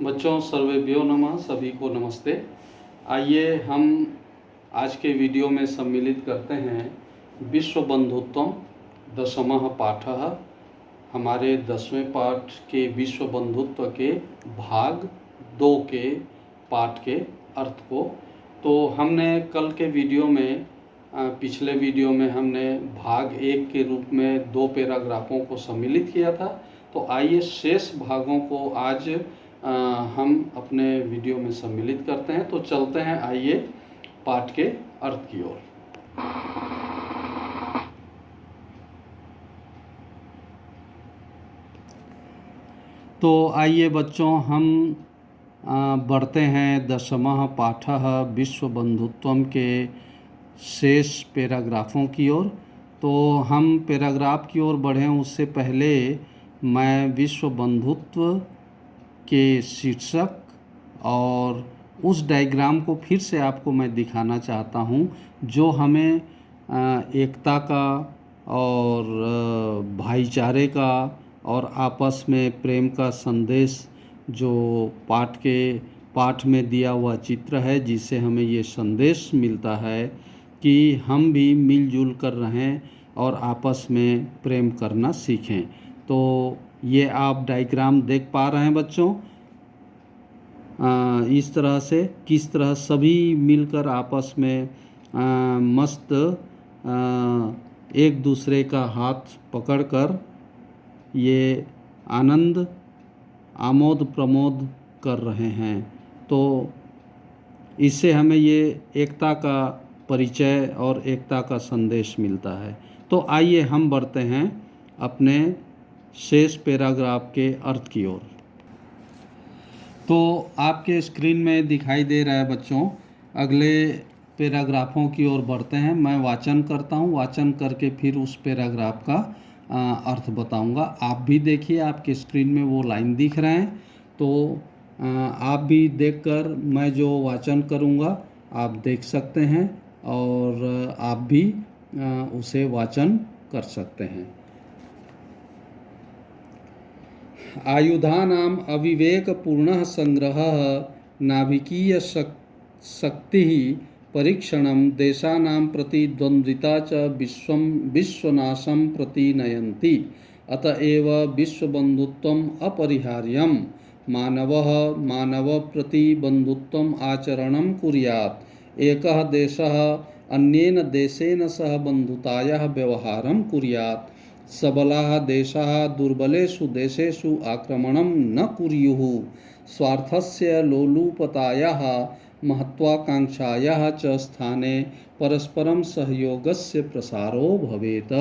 बच्चों सर्वेभ्यो नमः, सभी को नमस्ते। आइए हम आज के वीडियो में सम्मिलित करते हैं विश्व बंधुत्वम दशमः पाठः, हमारे 10वें पाठ के विश्व बंधुत्व के भाग 2 के पाठ के अर्थ को। तो हमने कल के वीडियो में पिछले वीडियो में हमने भाग 1 के रूप में 2 पैराग्राफों को सम्मिलित किया था। तो आइए शेष भागों को आज हम अपने वीडियो में सम्मिलित करते हैं। तो चलते हैं, आइए पाठ के अर्थ की ओर। तो आइए बच्चों हम बढ़ते हैं दशमः पाठः विश्व बंधुत्वम के शेष पैराग्राफों की ओर। तो हम पैराग्राफ की ओर बढ़ें उससे पहले मैं विश्व बंधुत्व के शीर्षक और उस डायग्राम को फिर से आपको मैं दिखाना चाहता हूँ जो हमें एकता का और भाईचारे का और आपस में प्रेम का संदेश जो पाठ में दिया हुआ चित्र है, जिससे हमें ये संदेश मिलता है कि हम भी मिलजुल कर रहें और आपस में प्रेम करना सीखें। तो ये आप डायग्राम देख पा रहे हैं बच्चों, इस तरह से किस तरह सभी मिलकर आपस में मस्त एक दूसरे का हाथ पकड़कर ये आनंद आमोद प्रमोद कर रहे हैं। तो इससे हमें ये एकता का परिचय और एकता का संदेश मिलता है। तो आइए हम बढ़ते हैं अपने शेष पैराग्राफ के अर्थ की ओर। तो आपके स्क्रीन में दिखाई दे रहा है बच्चों, अगले पैराग्राफों की ओर बढ़ते हैं। मैं वाचन करता हूँ, वाचन करके फिर उस पैराग्राफ का अर्थ बताऊंगा। आप भी देखिए, आपके स्क्रीन में वो लाइन दिख रहे हैं। तो आप भी देखकर मैं जो वाचन करूंगा आप देख सकते हैं और आप भी उसे वाचन कर सकते हैं। आयुधानाम अविवेकपूर्णः संग्रहः नाभिकीय शक्ति परीक्षणं देशानां प्रतिद्वन्द्विता च विश्वनाशं प्रति नयन्ति। अतएव विश्वबन्धुत्वम् अपरिहार्यम्। मानवः मानवप्रति बन्धुत्वम् आचरणं कुर्यात्। एकः देशः अन्येन देशेन सह बन्धुतायाः व्यवहारं कुर्यात्। सबलाः देशाः दुर्बलेषु देशेषु आक्रमणं न कुर्युः। स्वार्थस्य लोलुपतायाः महत्वाकांक्षायाः च स्थाने परस्परं सहयोगस्य प्रसारो भवेत्।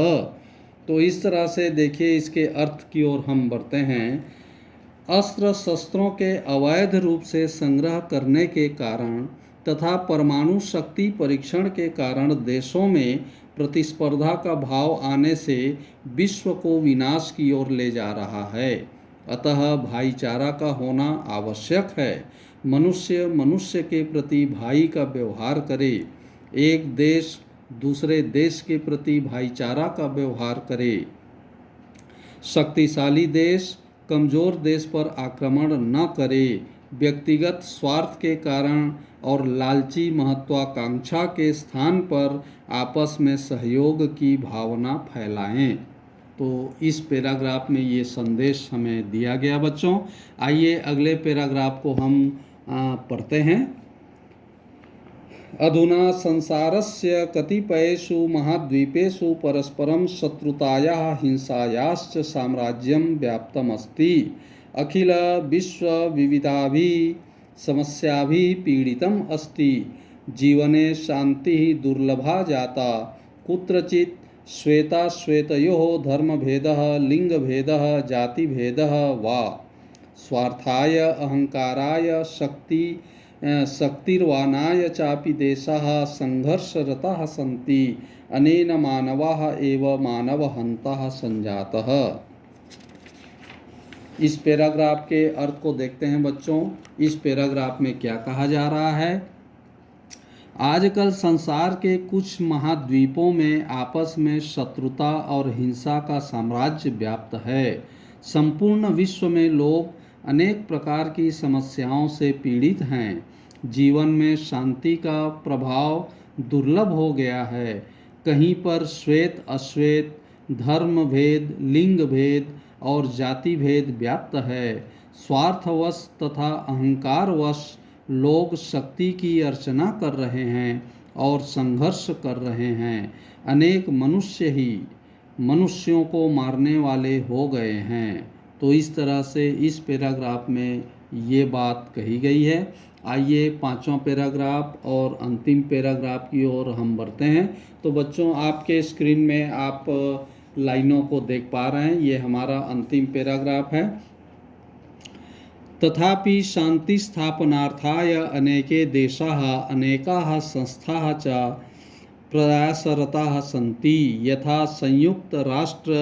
तो इस तरह से देखिए, इसके अर्थ की ओर हम बढ़ते हैं। अस्त्र शस्त्रों के अवैध रूप से संग्रह करने के कारण तथा परमाणु शक्ति परीक्षण के कारण देशों में प्रतिस्पर्धा का भाव आने से विश्व को विनाश की ओर ले जा रहा है। अतः भाईचारा का होना आवश्यक है। मनुष्य मनुष्य के प्रति भाई का व्यवहार करे। एक देश दूसरे देश के प्रति भाईचारा का व्यवहार करे। शक्तिशाली देश कमजोर देश पर आक्रमण न करे। व्यक्तिगत स्वार्थ के कारण और लालची महत्वाकांक्षा के स्थान पर आपस में सहयोग की भावना फैलाएं। तो इस पैराग्राफ में ये संदेश हमें दिया गया बच्चों। आइए अगले पैराग्राफ को हम पढ़ते हैं। अधुना संसारस्य कतिपयेषु महाद्वीपेषु परस्परं शत्रुतायाः हिंसायाश्च साम्राज्यं व्याप्तमस्ति। अखिल विश्व विविधाभिः समस्याभिः पीडितम् अस्ति। जीवने शान्तिः दुर्लभा जाता। कुत्रचित् श्वेताश्वेतयोः धर्मभेदः लिङ्गभेदः जातिभेदः वा स्वार्थाय अहंकाराय शक्तिर्वानाय चापि देशाः संघर्षरताः सन्ति। अनेन मानवाः एव मानवहन्ताः संजातः। इस पैराग्राफ के अर्थ को देखते हैं बच्चों। इस पैराग्राफ में क्या कहा जा रहा है? आजकल संसार के कुछ महाद्वीपों में आपस में शत्रुता और हिंसा का साम्राज्य व्याप्त है। संपूर्ण विश्व में लोग अनेक प्रकार की समस्याओं से पीड़ित हैं। जीवन में शांति का प्रभाव दुर्लभ हो गया है। कहीं पर श्वेत अश्वेत, धर्म भेद, लिंग भेद और जाति भेद व्याप्त है। स्वार्थवश तथा अहंकारवश लोग शक्ति की अर्चना कर रहे हैं और संघर्ष कर रहे हैं। अनेक मनुष्य ही मनुष्यों को मारने वाले हो गए हैं। तो इस तरह से इस पैराग्राफ में ये बात कही गई है। आइए पांचवा पैराग्राफ और अंतिम पैराग्राफ की ओर हम बढ़ते हैं। तो बच्चों, आपके स्क्रीन में आप लाइनों को देख पा रहे हैं। ये हमारा अंतिम पैराग्राफ है। तथापि शांति स्थापनार्थाय अनेके देशाः अनेकाः संस्थाः च प्रयासरताः सन्ति। यथा संयुक्त राष्ट्र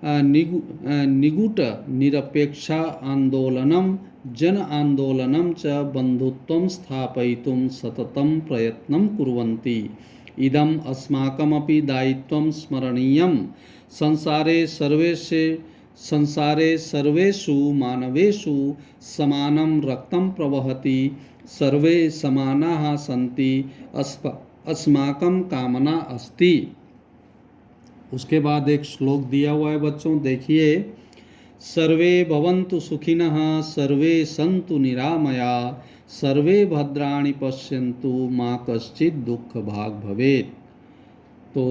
निगूट निरपेक्ष आंदोलनम जन आंदोलनम च बंधुत्वं स्थापयितुं सततं प्रयत्नं कुर्वन्ति। इदम् अस्माकमपि दायित्वं स्मरणीयं। संसारे सर्वेषु मानवेषु समानं रक्तं प्रवहति। सर्वे समानाः सन्ति। अस्माकं कामना अस्ति। उसके बाद एक श्लोक दिया हुआ है बच्चों, देखिए। सर्वे भवन्तु सुखिनः, सर्वे सन्तु निरामया, सर्वे भद्राणि पश्यन्तु, मा कश्चित् दुःख भाग् भवेत्। तो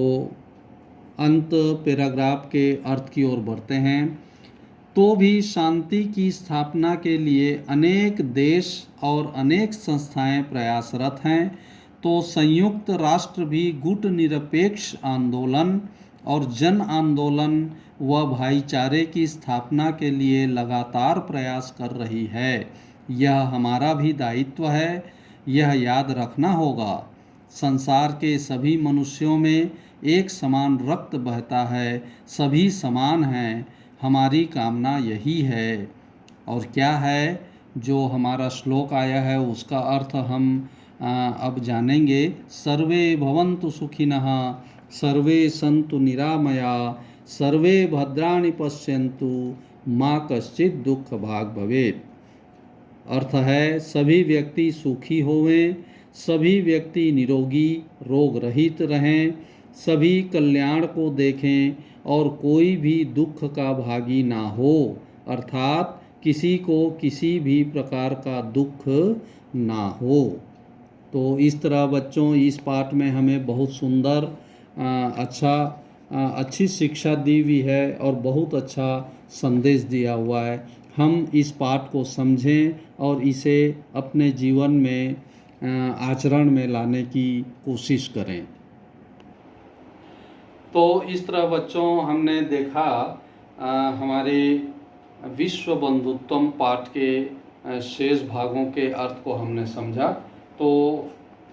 अंत पैराग्राफ के अर्थ की ओर बढ़ते हैं। तो भी शांति की स्थापना के लिए अनेक देश और अनेक संस्थाएं प्रयासरत हैं। तो संयुक्त राष्ट्र भी गुट निरपेक्ष आंदोलन और जन आंदोलन व भाईचारे की स्थापना के लिए लगातार प्रयास कर रही है। यह हमारा भी दायित्व है। यह याद रखना होगा। संसार के सभी मनुष्यों में एक समान रक्त बहता है। सभी समान हैं। हमारी कामना यही है। और क्या है जो हमारा श्लोक आया है, उसका अर्थ हम अब जानेंगे। सर्वे भवन्तु सुखिनः, सर्वे सन्तु निरामया, सर्वे भद्राणि पश्यन्तु, मा कश्चित् दुःख भाग् भवेत्। अर्थ है, सभी व्यक्ति सुखी होवें, सभी व्यक्ति निरोगी रोग रहित रहें, सभी कल्याण को देखें और कोई भी दुख का भागी ना हो। अर्थात किसी को किसी भी प्रकार का दुख ना हो। तो इस तरह बच्चों, इस पाठ में हमें बहुत सुंदर अच्छी शिक्षा दी हुई है और बहुत अच्छा संदेश दिया हुआ है। हम इस पाठ को समझें और इसे अपने जीवन में आचरण में लाने की कोशिश करें। तो इस तरह बच्चों, हमने देखा हमारे विश्व बंधुत्वम पाठ के शेष भागों के अर्थ को हमने समझा। तो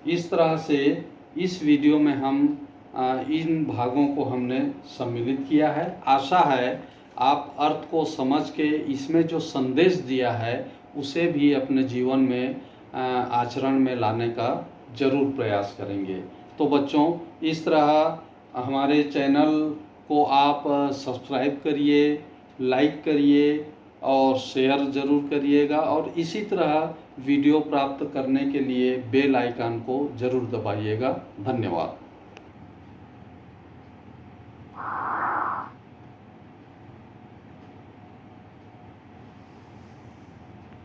इस तरह से इस वीडियो में हम इन भागों को हमने सम्मिलित किया है। आशा है आप अर्थ को समझ के इसमें जो संदेश दिया है उसे भी अपने जीवन में आचरण में लाने का जरूर प्रयास करेंगे। तो बच्चों, इस तरह हमारे चैनल को आप सब्सक्राइब करिए, लाइक करिए और शेयर ज़रूर करिएगा। और इसी तरह वीडियो प्राप्त करने के लिए बेल आइकन को ज़रूर दबाइएगा। धन्यवाद।